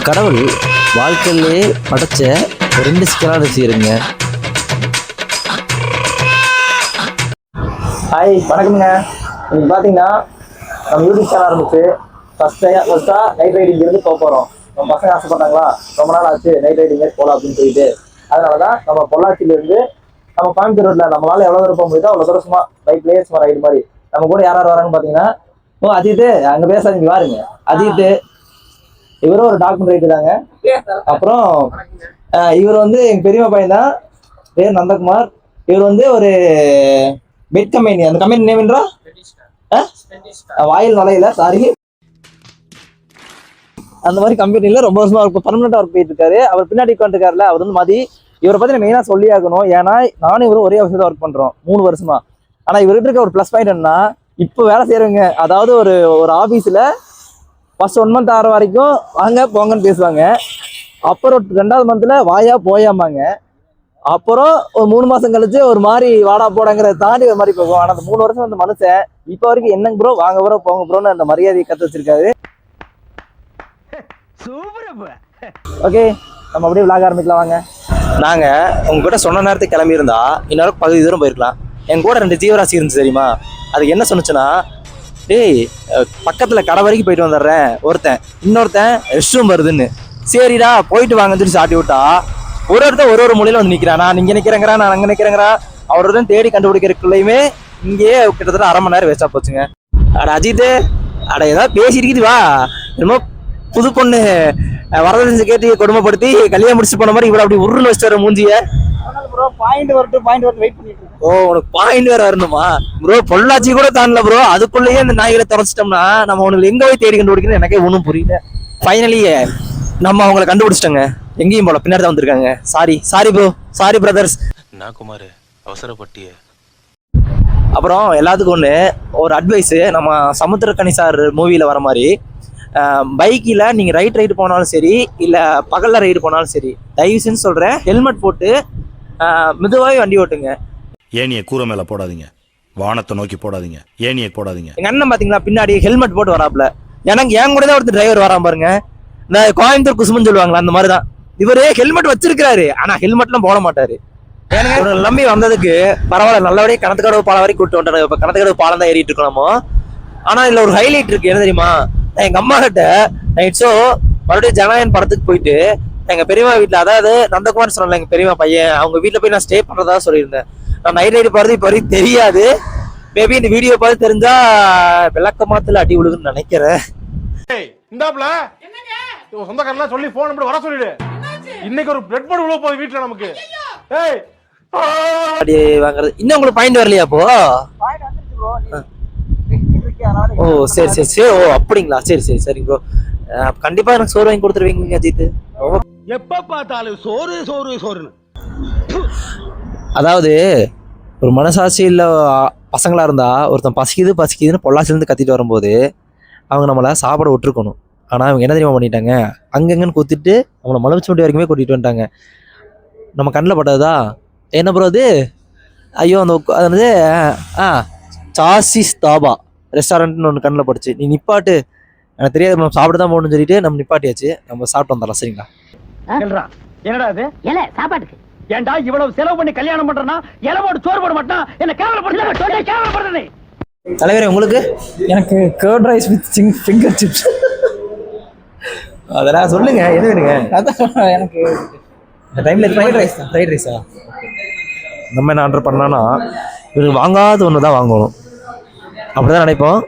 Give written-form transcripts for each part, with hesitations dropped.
கடவுள் வாழ்க்கையிலே படைச்ச ரெண்டு சிக்கலான விஷயங்க. ஹாய், வணக்கம்ங்க. இன்னைக்கு பார்த்தீங்கன்னா நம்ம யூடியூப் சேனல் ஆரம்பிச்சு ஃபர்ஸ்ட்டாக நைட் ரைடிங் இருந்து போக போகிறோம். நம்ம பசங்க ஆசைப்பட்டாங்களா, ரொம்ப நாள் ஆச்சு நைட் ரைடிங் போகலாம் அப்படின்னு சொல்லிட்டு. அதனால தான் நம்ம பொள்ளாச்சியிலேருந்து நம்ம கோயம்புத்தூர் ரோட்டில் நம்மளால எவ்வளோ தூரம் போக முடியுதோ அவ்வளோ தூரம் சும்மா பைக்லேயே சும்மா ரைடு மாதிரி. நம்ம கூட யார் வராங்கன்னு பார்த்தீங்கன்னா, அஜித்து அங்கே பேசாதீங்க பாருங்க. அஜித்து இவரும் ஒரு டாக்குமெண்ட் ரைட்டு தாங்க. அப்புறம் இவர் வந்து எங்கள் பெரியம்மா பையன் தான், பேர் நந்தகுமார். இவர் வந்து ஒரு பெட் கம்பெனி, அந்த கம்பெனி நேம் என்றா வாயில் நுழையில சாரி, அந்த மாதிரி கம்பெனில ரொம்ப வருஷமா பர்மனெண்டா ஒர்க் போயிட்டு இருக்காரு. அவர் பின்னாடி உட்காந்துருக்காருல, அவர் வந்து மதி. இவரை பத்தி மெயினா சொல்லி ஆகணும். ஏன்னா நானும் இவரும் ஒரே ஆஃபீஸ்ல ஒர்க் பண்றோம் 3 வருஷமா. ஆனா இவர்கிட்ட இருக்க ஒரு ப்ளஸ் பாயிண்ட் என்னன்னா, இப்போ வேலை செய்யறவங்க, அதாவது ஒரு ஆபீஸ்ல ஃபர்ஸ்ட் 1 மந்த் ஆகிற வரைக்கும் வாங்க போங்கன்னு பேசுவாங்க. அப்புறம் 2வது மந்த்ல வாயா போயாமாங்க. அப்புறம் ஒரு 3 மாசம் கழிச்சு ஒரு மாதிரி வாடா போடாங்கிறத தாண்டி ஒரு மாதிரி போகும். ஆனா அந்த 3 வருஷம் அந்த மனுஷன் இப்போ வரைக்கும் என்னங்க ப்ரோ, வாங்க ப்ரோ, போங்க ப்ரோன்னு அந்த மரியாதையை கற்று வச்சிருக்காரு. ஓகே, நம்ம அப்படியே விளாக ஆரம்பிக்கலாம் வாங்க. நாங்க உங்ககிட்ட சொன்ன நேரத்துக்கு கிளம்பி இருந்தா இன்னொரு பகுதி தூரம் போயிருக்கலாம். என் கூட 2 ஜீவராசி இருந்துச்சு தெரியுமா. அதுக்கு என்ன சொன்னுச்சுன்னா, டேய் பக்கத்துல கடை வரைக்கும் போயிட்டு வந்துடுறேன் ஒருத்தன், இன்னொருத்தன் ரெஸ்ட் ரூம் வருதுன்னு. சரிடா போயிட்டு வாங்கன்னு சொல்லி சாட்டி விட்டா, ஒருத்தர் ஒரு மொழியில வந்து நிக்கிறான். நான் இங்க நிக்கிறேங்கிறா, நான் அங்க நிக்கிறேங்கிறா. அவருடன் தேடி கண்டுபிடிக்கிறதுக்குள்ளயுமே இங்கேயே கிட்டத்தட்ட 1/2 மணி நேரம் வேஸ்டா போச்சுங்க. அட அஜித், அட ஏதாவது பேசிட்டு வா. என்னமோ புது பொண்ணு வரதட்சணை கேட்டு கொடுமைப்படுத்தி கல்யாணம் முடிச்சு போன மாதிரி இவ்வளவு அப்படி உருன்னு வச்சுட்டு வர மூஞ்சிய. ஓ, உனக்கு பாயிண்ட் வேற வரணுமா ப்ரோ? பொள்ளாச்சி கூட தாண்டல ப்ரோ, அதுக்குள்ளேயே இந்த நாய்களை தொலைச்சிட்டோம்னா நம்ம அவனுக்கு எங்க போய் தேடி கண்டுபிடிக்கணும் எனக்கே ஒன்றும் புரியல. ஃபைனலி நம்ம அவங்களை கண்டுபிடிச்சிட்டோங்க. எங்கேயும் போல, பின்னாடி தான் வந்திருக்காங்க. Sorry bro, sorry brothers. நான் குமார் அவசரப்பட்டிய. அப்புறம் எல்லாத்துக்கும் ஒரு அட்வைஸ், நம்ம சமுத்திரக்கனி சார் மூவியில் வர மாதிரி பைக்கில் நீங்கள் ரைடு போனாலும் சரி, இல்லை பகலில் ரைடு போனாலும் சரி, தயவுசென்னு சொல்கிறேன் ஹெல்மெட் போட்டு மெதுவாகவே வண்டி ஓட்டுங்க. ஏனியை கூரை மேலே போடாதீங்க, வானத்தை நோக்கி போடாதீங்க, ஏனியை போடாதீங்க. எங்கள் அண்ணன் பார்த்தீங்களா பின்னாடி ஹெல்மெட் போட்டு வராப்புல. எனக்கு என் கூட தான் ஒருத்தர் டிரைவர் வராம பாருங்க. இந்த கோயம்புத்தூர் குசுமன்னு சொல்லுவாங்களா, அந்த மாதிரி தான் இவரு ஹெல்மெட் வச்சிருக்காரு. ஆனால் ஹெல்மெட்லாம் போட மாட்டாரு. ஏன்னா நம்பி வந்ததுக்கு பரவாயில்ல, நல்லபடியே கணத்துக்கடவு பாலம் வரைக்கும் கூட்டு வந்துட்டாங்க. இப்போ கணத்துக்கடவு பாலம் தான் ஏறிட்டு இருக்கோம் நம்ம. ஆனால் இதில் ஒரு ஹைலைட் இருக்கு, என்ன தெரியுமா? எங்க அம்மா கிட்ட நைட் ஷோ மறுபடியும் ஜனநாயகன் படத்துக்கு போயிட்டு எங்க பெரியம்மா வீட்டுல, அதாவது நந்தகுமார் சொன்னல எங்க பெரியம்மா பையன், அவங்க வீட்டுல போய் நான் ஸ்டே பண்றதா சொல்லியிருந்தேன். நான் நைட் ரைடு போறது இப்போ வரைக்கும் தெரியாது. மேபி இந்த வீடியோ பார்த்து தெரிஞ்சா விளக்கமாத்துல அடி விழுகுன்னு நினைக்கிறேன். சொந்தக்காரெல்லாம் சொல்லி போன் நம்பர் வர சொல்லிடு. இன்னைக்கு ஒரு பிளட் போர்டு உள்ள போய் வீட்டுல நமக்கு அடி வாங்குறது. இன்னும் உங்களுக்கு பாயிண்ட் வரலையா? அப்போ ஓ சரி. ஓ அப்படிங்களா, சரி ப்ரோ. கண்டிப்பா எனக்கு சோறு வாங்கி கொடுத்துருவீங்க அஜித். எப்ப பார்த்தாலும் சோறுன்னு. அதாவது ஒரு மனசாட்சி இல்ல பசங்களா இருந்தா, ஒருத்தன் பசிக்குதுன்னு பொள்ளாச்சிலேருந்து கத்திட்டு வரும்போது அவங்க நம்மளை சாப்பிட விட்டுருக்கணும். ஆனா அவங்க என்ன தெரியுமா பண்ணிட்டாங்க, அங்கங்கன்னு குத்திட்டு அவங்கள மலமிச்சு முடி வரைக்குமே கூட்டிட்டு வந்துட்டாங்க. நம்ம கண்ணில் பட்டதா என்ன ப்ரோ அது? ஐயோ, அது வந்து சாசிஸ் தாபா ரெஸ்டாரண்ட்னு ஒன்று கண்ணில் படுச்சு. நீ நிப்பாட்டு, எனக்கு தெரியாது, நம்ம சாப்பிட்டு தான் போகணும்னு சொல்லிட்டு நம்ம நிப்பாட்டியாச்சு. நம்ம சாப்பிட்டு வந்துடலாம் சரிங்களா? என்னடா அது? இலை சாப்பாட்டுக்கு. ஏன்டா இவ்வளவு செலவு பண்ணி கல்யாணம் பண்றனா? இலை போட்டு சோறு போட மாட்டான். என்ன கேவலப்படுறே. தலைவரே, உங்களுக்கு? எனக்கு curd rice with finger chips. அதெல்லாம் சொல்லுங்க, எது வேணுங்க? அதான் எனக்கு இந்த டைம்ல ஃப்ரைட் ரைஸா நம்ம என்ன ஆர்டர் பண்ணான்னா, இவருக்கு வாங்காத ஒன்று தான் வாங்கணும், அப்படிதான் நினைப்போம்.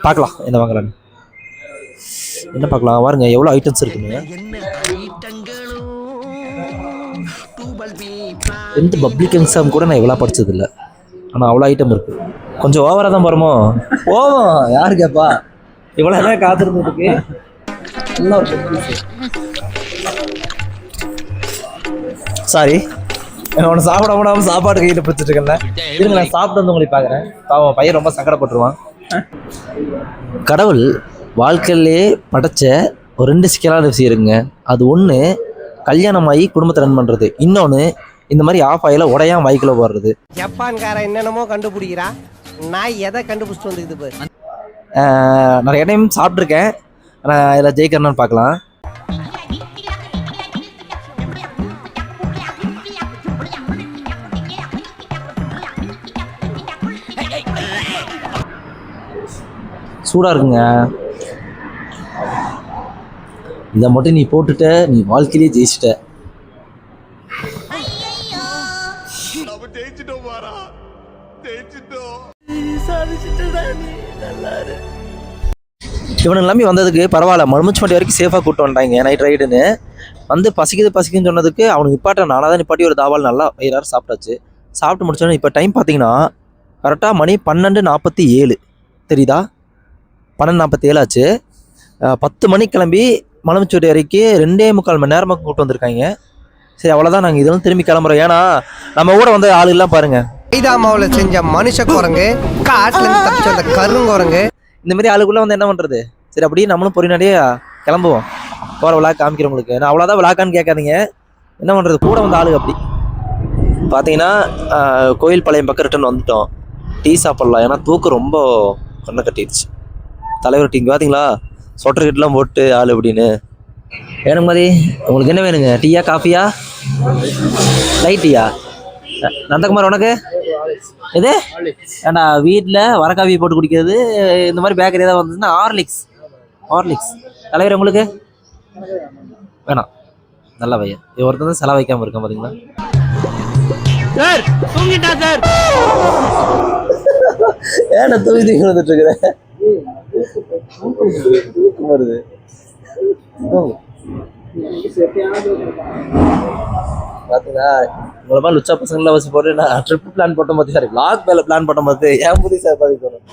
பார்க்கலாம் என்ன வாங்கலான்னு. என்ன பார்க்கலாம் பாருங்க, எவ்வளோ ஐட்டம்ஸ் இருக்குங்க. எந்த பப்ளிக் எக்ஸாம் கூட நான் இவ்வளோ படிச்சதில்லை, ஆனால் அவ்வளோ ஐட்டம் இருக்கு. கொஞ்சம் ஓவராக தான் போகிறோமோ? போவோம், யாரு கேப்பா? இவ்வளோ நேரம் காத்திருந்துருக்கு. சாரி, அவனை சாப்பிட முடியாம சாப்பாடு கையில் பிடிச்சிட்டு இருக்கேன்ல. இருங்க, நான் சாப்பிட்டு வந்து உங்களுக்கு பார்க்குறேன். பாவம் பையன் ரொம்ப சங்கடப்பட்டுருவான். கடவுள் வாழ்க்கையிலே படைச்ச ஒரு 2 சிக்கலான விஷயம் இருக்குங்க. அது ஒன்று கல்யாணமாகி குடும்பத்தை ரன் பண்ணுறது, இன்னொன்று இந்த மாதிரி ஆஃப் ஆயில உடையாம பைக்கில் போடுறது. ஜப்பான்காரன் என்னென்னமோ கண்டுபிடிக்கிறா, நான் எதை கண்டுபிடிச்சிட்டு வந்துக்குது. நிறைய டைம் சாப்பிட்ருக்கேன். ஆனால் இதில் ஜெயிக்கிறேன்னு பார்க்கலாம். சூடாக இருக்குங்க. இதை மட்டும் நீ போட்டுட்ட, நீ வாழ்க்கையிலேயே ஜெயிச்சிட்ட. இவனை நம்பி வந்ததுக்கு பரவாயில்ல, மழுமச்சுமட்டி வரைக்கும் சேஃபாக கூப்பிட்டு வந்துட்டாங்க நைட் ரைடுன்னு. வந்து பசிக்குதுன்னு சொன்னதுக்கு அவனுக்கு நிப்பாட்ட நானாக தான் நிப்பாட்டி ஒரு தாவால் நல்லா வயிறாறு சாப்பிட்டாச்சு. சாப்பிட்டு முடிச்சோன்னே இப்போ டைம் பார்த்தீங்கன்னா கரெக்டாக மணி 12:47 தெரியுதா? 12:47 ஆச்சு. 10 மணிக்கு கிளம்பி மலமச்சுவட்டி வரைக்கும் 2.25 மணி நேரமாக கூப்பிட்டு வந்திருக்காங்க. சரி அவ்வளோதான், நாங்கள் இதெல்லாம் திரும்பி கிளம்புறோம். ஏன்னா நம்ம கூட வந்து ஆளுலாம் பாருங்க, மைதாமாவில் செஞ்ச மனுஷ குரங்கு, காட்டுல இருந்து தப்பிச்ச அந்த கருங்குரங்கு, இந்த மாதிரி ஆளுக்குள்ளே வந்து என்ன பண்ணுறது? சரி அப்படியே நம்மளும் பொறினாடியே கிளம்புவோம். போகிற விளாக் காமிக்கிறவங்களுக்கு நான் அவ்வளோதான் விளாக்கான்னு கேட்காதீங்க, என்ன பண்ணுறது, கூட வந்து ஆளுங்க. அப்படி பார்த்தீங்கன்னா கோயில் பாளையம் பக்கம் ரிட்டன் வந்துட்டோம். டீ சாப்பிட்லாம், ஏன்னா தூக்கம் ரொம்ப கண்ணை கட்டிடுச்சு. தலைவர் டீ பார்த்தீங்களா, சொட்டர் கிட்டலாம் போட்டு ஆள் அப்படின்னு. வேணும் மாதிரி உங்களுக்கு என்ன வேணுங்க? டீயா காஃபியா? லைட் டீயா? நந்தகுமார் உனக்கு எது? ஏன்னா வீட்டில் வர காஃபி போட்டு குடிக்கிறது, இந்த மாதிரி பேக்கரி ஏதாவது வந்ததுன்னா ஹார்லிக்ஸ். தலைவர் உங்களுக்கு வேணாம், நல்ல பையன். ஒருத்தர் தான் செலவு வைக்காமல் இருக்கேன் பார்த்தீங்களா. ஏன்னா தூக்கி வந்துட்டு இருக்கிறேன் வருது. பார்த்தீங்களா, உங்களை மாதிரி லுச்சா பசங்கள வச்சு போட்டு நான் ட்ரிப் பிளான் போட்ட மாதிரி சார், லாக் மேல பிளான் போட்ட மாதிரி ஏன் புதி சார் பாதிக்கணும்.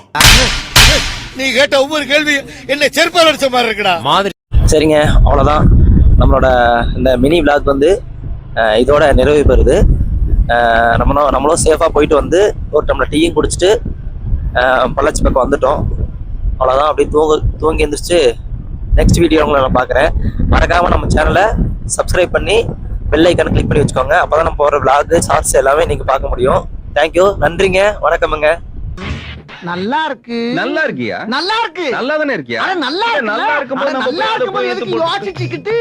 நீ கேட்ட ஒவ்வொரு கேள்வி என்ன செருப்பால் அடிச்ச மாதிரி இருக்குடா மாதிரி. சரிங்க, அவ்வளோதான் நம்மளோட இந்த மினி விளாக் வந்து இதோட நிறைவு பெறுது. நம்மளும் சேஃபாக போயிட்டு வந்து ஒரு டம்ளர் டீயும் குடிச்சிட்டு பொள்ளாச்சி பக்கம் வந்துட்டோம். அவ்வளோதான், அப்படியே தூங்கி எழுந்திரிச்சு நெக்ஸ்ட் வீடியோ உங்களை நான் பார்க்குறேன். மறக்காமல் நம்ம சேனலை சப்ஸ்கிரைப் பண்ணி பெல் ஐக்கானை கிளிக் பண்ணி வச்சுக்கோங்க. அப்போ தான் நம்ம போகிற விளாக் ஷார்ட்ஸ் எல்லாமே நீங்கள் பார்க்க முடியும். தேங்க்யூ, நன்றிங்க, வணக்கமுங்க. நல்லா இருக்கு. நல்லா இருக்கியா? நல்லா இருக்கு. நல்லா தானே இருக்கியா? நல்லா இருக்கும்போது யோசிச்சுக்கிட்டு